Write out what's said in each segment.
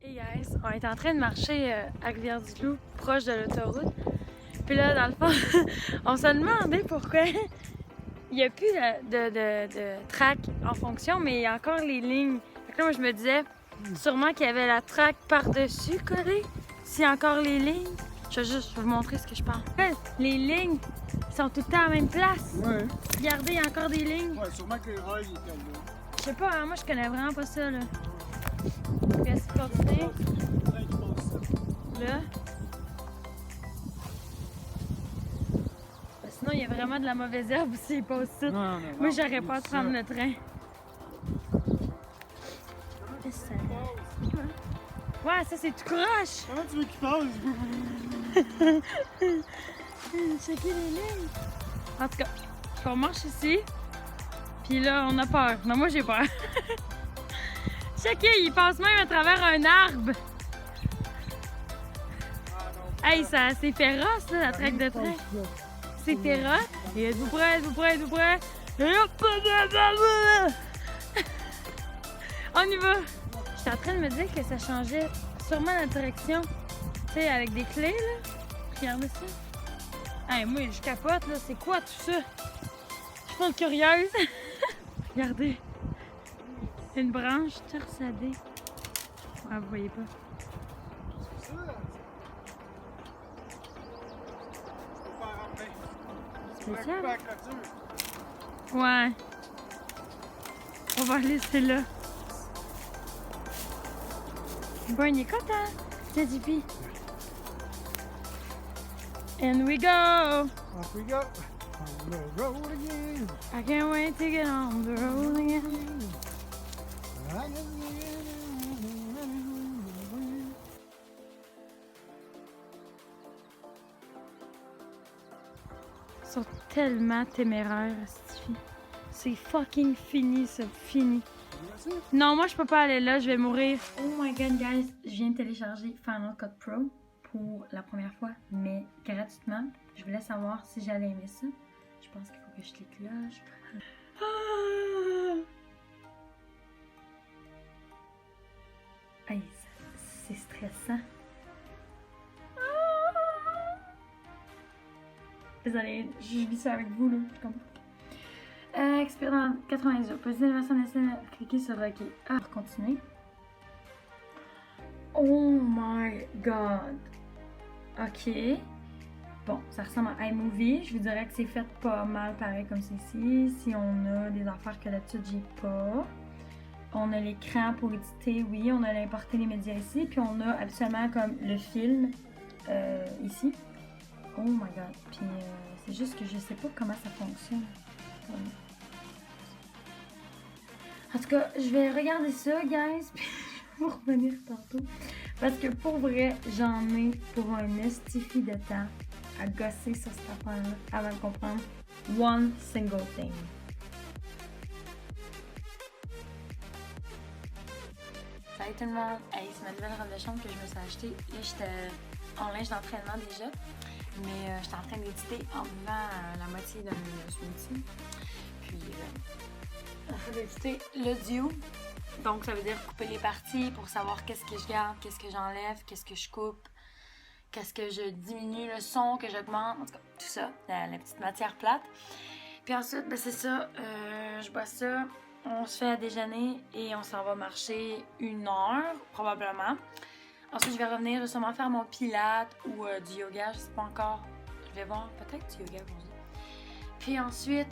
Hey guys, on est en train de marcher à Rivière-du-Loup, proche de l'autoroute. Puis là, dans le fond, on se demandait pourquoi il n'y a plus de track en fonction, mais il y a encore les lignes. Fait que là, moi, je me disais, sûrement qu'il y avait la track par-dessus collée, s'il y a encore les lignes. Je vais juste vous montrer ce que je parle. Les lignes sont tout le temps à la même place. Ouais. Regardez, il y a encore des lignes. Ouais, sûrement que les rails étaient là. Je sais pas, hein, moi, je connais vraiment pas ça, là. Qu'est-ce que continuer? Là. Sinon, il y a vraiment de la mauvaise herbe s'il passe ça. Non. Moi, j'aurais pas à prendre le train. Qu'est-ce que ça fait? Ouais, ça, c'est tout croche! Comment tu veux qu'il passe? Checker les lignes! En tout cas, on marche ici. Puis là, on a peur. Mais moi, j'ai peur. Checker, il passe même à travers un arbre. Hey, ça, c'est féroce, là, la traque de train. C'est féroce. Et êtes-vous prêts? Êtes-vous prêts? Êtes-vous prêts? Et hop! On y va! J'étais en train de me dire que ça changeait sûrement la direction. Tu sais, avec des clés, là. Regardez ça. Hey, moi, je capote, là. C'est quoi tout ça? Je suis pas curieuse. Regardez. Une branche torsadée. Ah, vous voyez pas. Spécial? Ouais. On va laisser là. Bon, il est content. Tiens, JP. And we go. Off we go. On the road again. I can't wait to get on the road again. Ils sont tellement téméraires, Stifi. C'est fucking fini, ça. Fini. Non, moi, je peux pas aller là. Je vais mourir. Oh my god, guys. Je viens de télécharger Final Cut Pro pour la première fois, mais gratuitement. Je voulais savoir si j'allais aimer ça. Je pense qu'il faut que je clique là. Hey, c'est stressant. Désolée, je vis ça avec vous, là. Je comprends. Expire dans 90 jours. Posez la version nationale. Cliquez sur OK. Ah, continuer. Oh my god. OK. Bon, ça ressemble à iMovie. Je vous dirais que c'est fait pas mal pareil comme ceci. Si on a des affaires que d'habitude j'ai pas. On a l'écran pour éditer, oui. On a importé les médias ici. Puis on a absolument comme le film ici. Oh my god. Puis c'est juste que je sais pas comment ça fonctionne. En tout cas, je vais regarder ça, guys. Puis je vais vous revenir tantôt. Parce que pour vrai, j'en ai pour un estifi de temps à gosser sur cette affaire-là avant de comprendre one single thing. Salut tout le monde! Hey, c'est ma nouvelle robe de chambre que je me suis achetée. Là, j'étais en linge d'entraînement déjà, mais j'étais en train d'éditer en buvant la moitié d'un smoothie. Puis, en train d'éditer l'audio. Donc, ça veut dire couper les parties pour savoir qu'est-ce que je garde, qu'est-ce que j'enlève, qu'est-ce que je coupe, qu'est-ce que je diminue le son, que j'augmente, en tout cas, tout ça, la petite matière plate. Puis ensuite, ben c'est ça, je bois ça. On se fait à déjeuner et on s'en va marcher 1 heure, probablement. Ensuite, je vais revenir, je vais sûrement faire mon pilates ou du yoga, je sais pas encore. Je vais voir, peut-être du yoga aujourd'hui. Puis ensuite,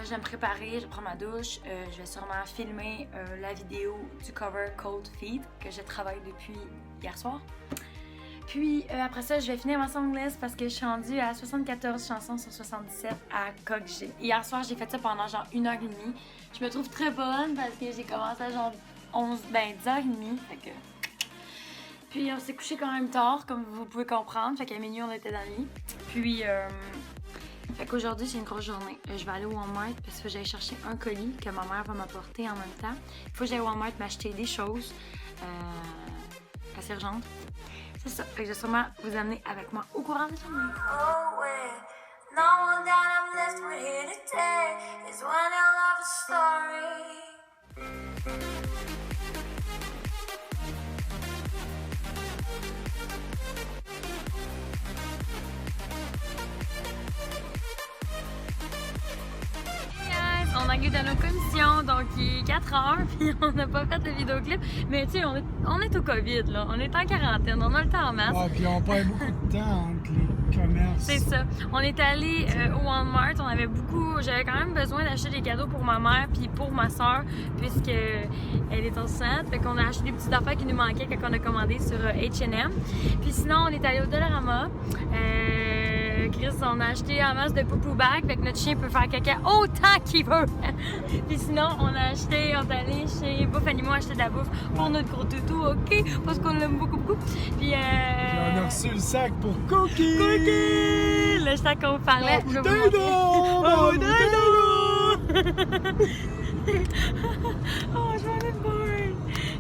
je vais me préparer, je vais prendre ma douche. Je vais sûrement filmer la vidéo du cover Cold Feet que je travaille depuis hier soir. Puis après ça, je vais finir ma songlist parce que je suis rendue à 74 chansons sur 77 à CogG. Hier soir, j'ai fait ça pendant genre 1h30. Je me trouve très bonne parce que j'ai commencé à genre 10h30. Fait que... Puis on s'est couché quand même tard, comme vous pouvez comprendre. Fait qu'à minuit, on était dans le lit. Puis, fait qu'aujourd'hui, c'est une grosse journée. Je vais aller au Walmart parce que j'allais chercher un colis que ma mère va m'apporter en même temps. Il faut que j'aille au Walmart m'acheter des choses assez urgentes. C'est ça. Fait que je vais sûrement vous amener avec moi au courant de la journée. Oh, ouais. No one that I'm left with here today is one hell of a story. arrive dans nos commissions, donc il est 4 heures, puis on n'a pas fait le vidéoclip. Mais tu sais, on est au COVID, là. On est en quarantaine, on a le temps en masse. Ouais, puis on perd beaucoup de temps entre les commerces. C'est ça. On est allé au Walmart, j'avais quand même besoin d'acheter des cadeaux pour ma mère puis pour ma soeur, puisque elle est enceinte. Fait qu'on a acheté des petites affaires qui nous manquaient quand on a commandé sur H&M. Puis sinon, on est allé au Dollarama. Chris, on a acheté en masse de poupou bag, fait que notre chien peut faire caca autant qu'il veut. Puis sinon, on est allé chez Bouffe Animaux acheter de la bouffe pour notre gros toutou, ok? Parce qu'on l'aime beaucoup, beaucoup. Puis on a reçu le sac pour Cookie! Cookie! Le sac qu'on parlait, je vais vous montrer. Oh, je m'en ai de burn!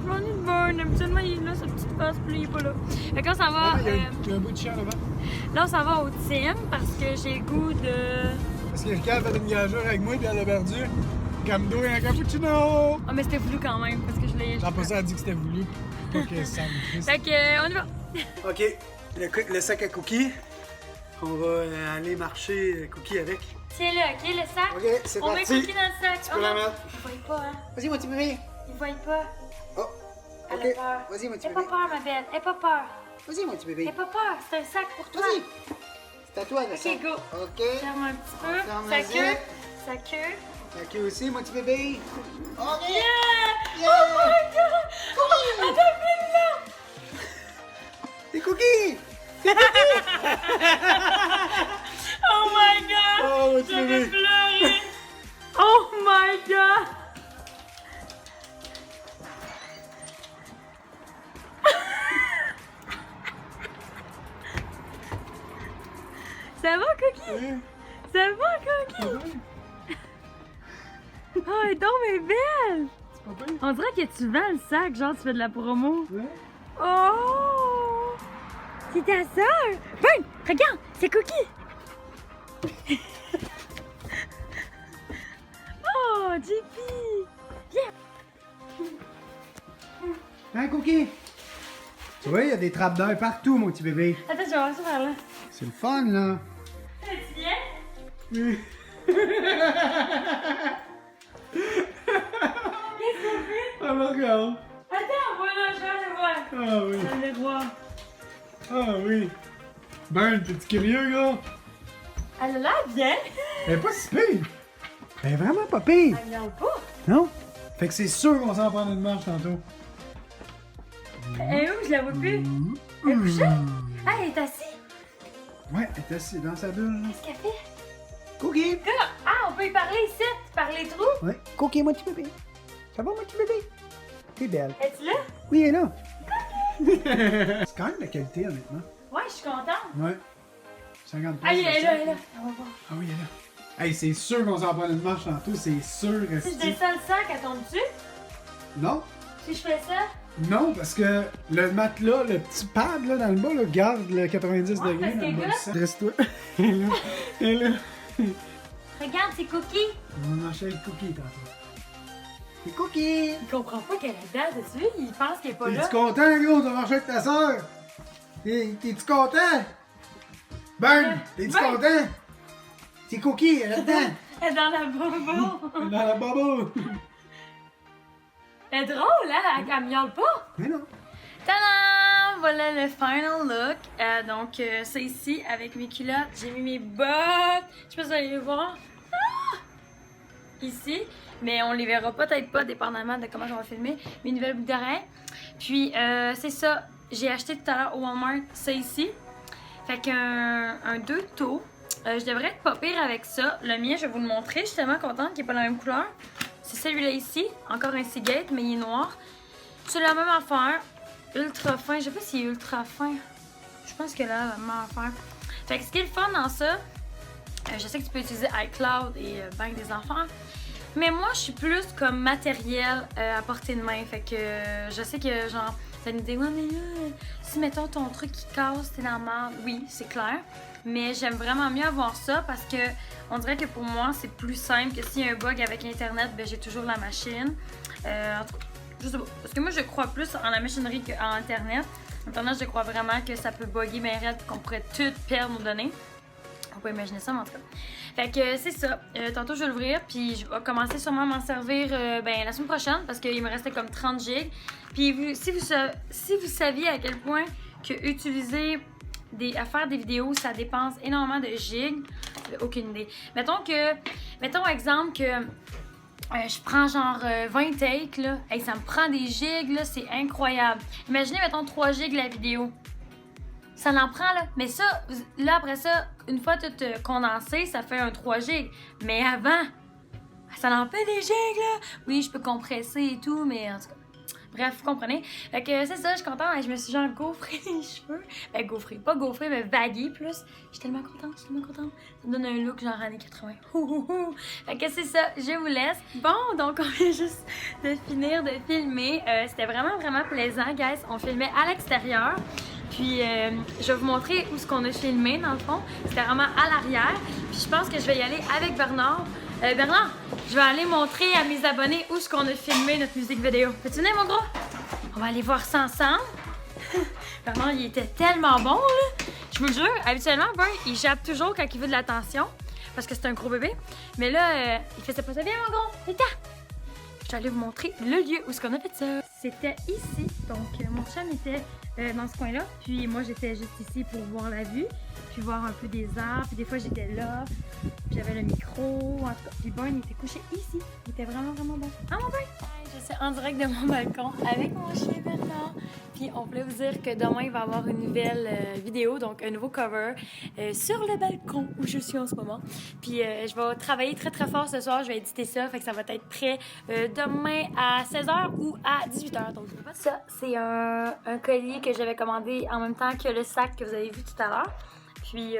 Je m'en ai de burn! Habituellement, il est là, sa petite face, puis il est pas là. Fait qu'on s'en va... Il y a un bout de chien là-bas. Là, on s'en va au Tim parce que j'ai le goût de... Parce que Rika a fait une gageure avec moi et elle a perdu Camdo et un cappuccino! Ah, mais c'était voulu quand même parce que je l'ai... J'ai pas ça, elle a dit que c'était voulu. Pour que ça me crisse. Fait que, on y va! Ok, le sac à Cookie. On va aller marcher Cookie avec. Tiens là, ok, le sac? Ok, c'est on met parti. Cookie dans le sac. Tu peux la mettre. Il voit pas, hein? Vas-y, mon petit bébé. Il voit pas. Oh, Elle ok. a peur. Vas-y, mon petit Aie pas bébé. peur, ma belle. Aie pas peur. Vas-y, mon petit bébé. Aie pas peur. C'est un sac pour toi. Vas-y. C'est à toi, le sac. Ok, go. Ok. Ferme un petit peu. Ferme Sa la queue. zip. Sa queue. Ok, aussi, mon petit bébé. Ok. Yeah! Yeah! Oh my god! Oh, attends, viens là! C'est Cookie. Oh my god! Oh, mon petit Je vais bébé. pleurer! Oh my god! Ça va, Cookie? Oui. Ça va, Cookie? Oh, elle est donc mais belle! C'est pas pire. On dirait que tu vends le sac, genre tu fais de la promo. Ouais. Oh! C'est ta soeur! Ben, regarde, c'est Cookie! Oh, JP! Hein, Cookie? Tu vois, il y a des trappes d'air partout, mon petit bébé. Attends, je vais voir ça par là. C'est le fun, là. Tu viens? Oui. Qu'est-ce qu'on fait? Ah, me regarde. Attends, voilà, je vais aller voir. Ah oui. Je vais aller voir. Ah oui. Ben, t'es-tu curieux, gars? Elle a l'air bien. Elle est pas si pire. Elle est vraiment pas pire. Elle regarde pas. Non? Fait que c'est sûr qu'on s'en prendre une marche tantôt. Elle est où? Je la vois plus. Elle est couchée? Ah, elle est assise. Ouais, elle est assise dans sa bulle, là. Qu'est-ce qu'elle fait? Cookie! Ah, on peut y parler ici, par les trous. Ouais. Cookie, mon petit bébé. Ça va, mon petit bébé? T'es belle. Es-tu là? Oui, elle est là. C'est quand même de la qualité, honnêtement. Ouais, je suis contente. Ouais. 50 Ah, elle est là, elle est là. On va voir. Ah oui, elle est là. Hey, c'est sûr qu'on s'en prend une marche tantôt, c'est sûr. Si je descends le sac, elle tombe dessus? Non? Si je fais ça? Non, parce que le matelas, le petit pad là, dans le bas, là, garde le 90 Ouais, degrés parce dans le que bas là- du sang. Reste-toi. Elle est là. Elle est là. Regarde, c'est Cookie. On va marcher avec Cookie tantôt. C'est Cookie! Il comprend pas qu'elle est dedans dessus. Il pense qu'elle est pas là. T'es-tu content, gros, de marcher avec ta soeur? T'es-tu content? Ben, t'es-tu Ben. content? C'est Cookie, elle est dedans. Elle est dans la bobo. Dans la bobo. Elle est drôle, hein? Elle miaule pas. Mais non. Tadam! Voilà le final look. Donc, c'est ici avec mes culottes. J'ai mis mes bottes. Je sais pas si vous allez les voir. Ah! Ici. Mais on les verra peut-être pas, dépendamment de comment on va filmer. Mes nouvelles boucles d'oreilles. Puis, c'est ça. J'ai acheté tout à l'heure au Walmart ça ici. Fait qu'un 2 taux. Je devrais être pas pire avec ça. Le mien, je vais vous le montrer. Je suis tellement contente qu'il n'est pas la même couleur. C'est celui-là ici. Encore un Seagate, mais il est noir. C'est la même affaire. Ultra fin. Je sais pas s'il est ultra fin. Je pense que là, la même affaire. Fait que ce qui est le fun dans ça, je sais que tu peux utiliser iCloud et Banque des enfants. Mais moi, je suis plus comme matériel à portée de main. Fait que je sais que genre, ça nous dit, ouais, mais là, si mettons ton truc qui casse, t'es dans la merde. Oui, c'est clair. Mais j'aime vraiment mieux avoir ça parce que on dirait que pour moi, c'est plus simple que s'il y a un bug avec Internet, ben j'ai toujours la machine. En tout cas, je sais pas. Parce que moi, je crois plus en la machinerie qu'en Internet. Internet, je crois vraiment que ça peut bugger bien raide et qu'on pourrait tout perdre nos données. On peut imaginer ça, mais en tout cas. Fait que c'est ça. Tantôt, je vais l'ouvrir, puis je vais commencer sûrement à m'en servir la semaine prochaine, parce qu'il me restait comme 30 gigs. Puis si vous saviez à quel point que utiliser à faire des vidéos, ça dépense énormément de gigs, j'avais aucune idée. Mettons exemple que je prends genre 20 takes, là. Hey, ça me prend des gigs, là, c'est incroyable. Imaginez, mettons 3 gigs la vidéo. Ça l'en prend, là. Mais ça, là, après ça, une fois tout condensé, ça fait un 3 gigs. Mais avant, ça en fait des gigs, là. Oui, je peux compresser et tout, mais en tout cas. Bref, vous comprenez. Fait que c'est ça, je suis contente. Je me suis genre gaufré les cheveux. Gaufré, pas gaufré, mais vagué plus. Je suis tellement contente, Ça me donne un look genre années 80. Fait que c'est ça, je vous laisse. Bon, donc on vient juste de finir de filmer. C'était vraiment, vraiment plaisant, guys. On filmait à l'extérieur. Puis je vais vous montrer où ce qu'on a filmé, dans le fond. C'était vraiment à l'arrière. Puis je pense que je vais y aller avec Bernard. Bernard, je vais aller montrer à mes abonnés où est-ce qu'on a filmé notre musique vidéo. Peux-tu venir, mon gros? On va aller voir ça ensemble. Bernard, il était tellement bon, là. Je vous le jure, habituellement, Ben, il jappe toujours quand il veut de l'attention, parce que c'est un gros bébé. Mais là, il faisait pas ça bien, mon gros. Viens, je vais aller vous montrer le lieu où est-ce qu'on a fait ça. C'était ici. Donc, mon chum était dans ce coin-là. Puis moi, j'étais juste ici pour voir la vue. Puis voir un peu des arbres. Puis des fois, j'étais là. Puis j'avais le micro. En tout cas, puis Ben, il était couché ici. Il était vraiment, vraiment bon. Ah, mon Ben! Je suis en direct de mon balcon avec mon chien Bernard. Puis on voulait vous dire que demain, il va y avoir une nouvelle vidéo, donc un nouveau cover sur le balcon où je suis en ce moment. Puis je vais travailler très, très fort ce soir. Je vais éditer ça. Fait que ça va être prêt demain à 16h ou à 18h. Donc, ça, c'est un collier que j'avais commandé en même temps que le sac que vous avez vu tout à l'heure. Puis,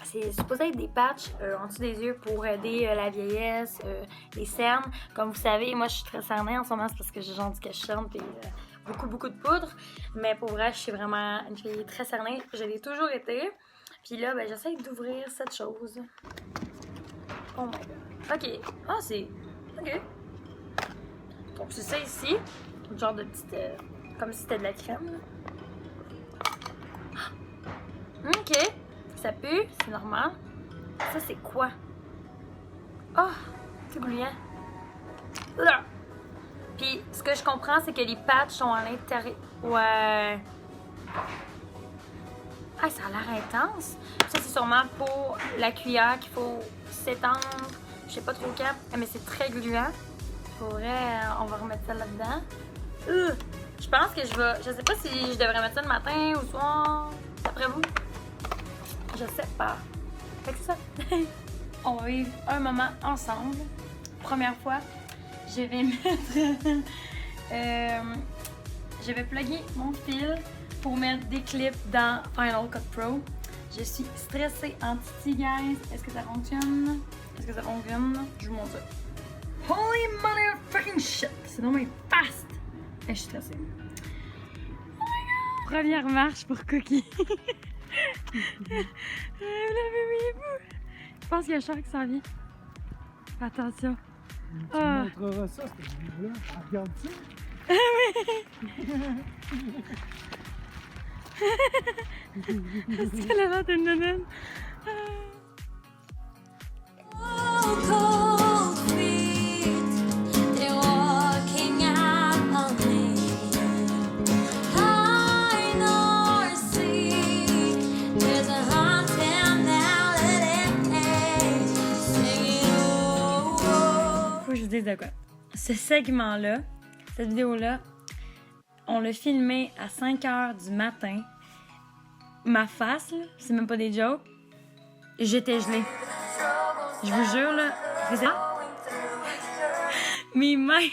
c'est supposé être des patchs en dessous des yeux pour aider la vieillesse, les cernes. Comme vous savez, moi, je suis très cernée en ce moment, c'est parce que j'ai genre du cache-cerne puis beaucoup de poudre. Mais pour vrai, je suis vraiment une fille très cernée. Je l'ai toujours été. Puis là, ben, j'essaie d'ouvrir cette chose. Oh my god. OK. Ah, c'est... OK. Donc, c'est ça ici. Une genre de petite... comme si c'était de la crème, là. OK. Ça pue, c'est normal. Ça, c'est quoi? Oh, c'est gluant. Là. Puis, ce que je comprends, c'est que les patchs sont à l'intérieur. Ouais. Ah, ça a l'air intense. Ça, c'est sûrement pour la cuillère qu'il faut s'étendre. Je sais pas trop quand. Mais c'est très gluant. Pour vrai, on va remettre ça là-dedans. Je pense que je vais... Je sais pas si je devrais mettre ça le matin ou le soir. D'après vous? Je sais pas. Fait que c'est ça. On va vivre un moment ensemble. Première fois, je vais mettre... je vais plugger mon fil pour mettre des clips dans Final Cut Pro. Je suis stressée en titi, guys. Est-ce que ça fonctionne? Est-ce que ça fonctionne? Je vous montre ça. Holy motherfucking shit! C'est vraiment fast! Je suis stressée. Oh my god! Première marche pour Cookie. Je pense qu'il y a Charles qui s'en vient. Attention. Tu montreras ça, cette vidéo-là. Regarde ça. Est-ce qu'elle a l'air d'une nonne? Je vous dis de quoi. Ce segment-là, cette vidéo-là, on l'a filmé à 5h du matin. Ma face, là, c'est même pas des jokes, j'étais gelée. Je vous jure, là, mes mains,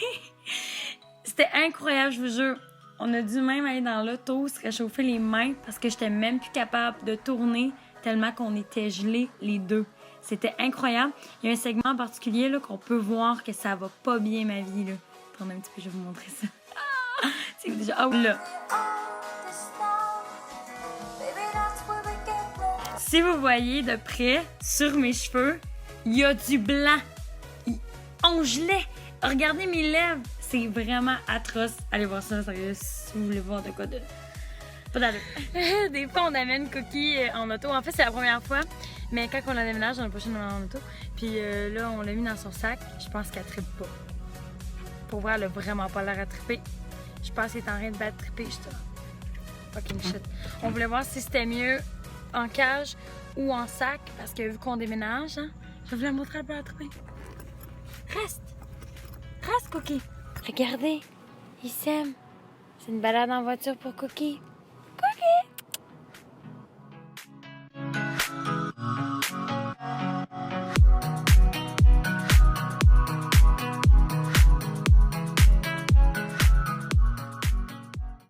c'était incroyable, je vous jure. On a dû même aller dans l'auto, se réchauffer les mains parce que j'étais même plus capable de tourner tellement qu'on était gelés les deux. C'était incroyable. Il y a un segment en particulier là, qu'on peut voir que ça va pas bien ma vie. Là. Attendez un petit peu, je vais vous montrer ça. C'est déjà... Ah là! Si vous voyez de près, sur mes cheveux, il y a du blanc. On gelait. Regardez mes lèvres. C'est vraiment atroce. Allez voir ça, sérieux, si vous voulez voir de quoi de Pas d'allure. Des fois, on amène Cookie en auto. En fait, c'est la première fois, mais quand on la déménage, on a pas chez nous en auto. Puis là, on l'a mis dans son sac. Je pense qu'elle trippe pas. Pour voir, elle a vraiment pas l'air à tripper. Je pense qu'elle est en train de battre tripper. Je suis fucking shit. On voulait voir si c'était mieux en cage ou en sac, parce que vu qu'on déménage, hein, je voulais montrer un peu à tripper. Reste! Reste, Cookie! Regardez, il s'aime. C'est une balade en voiture pour Cookie.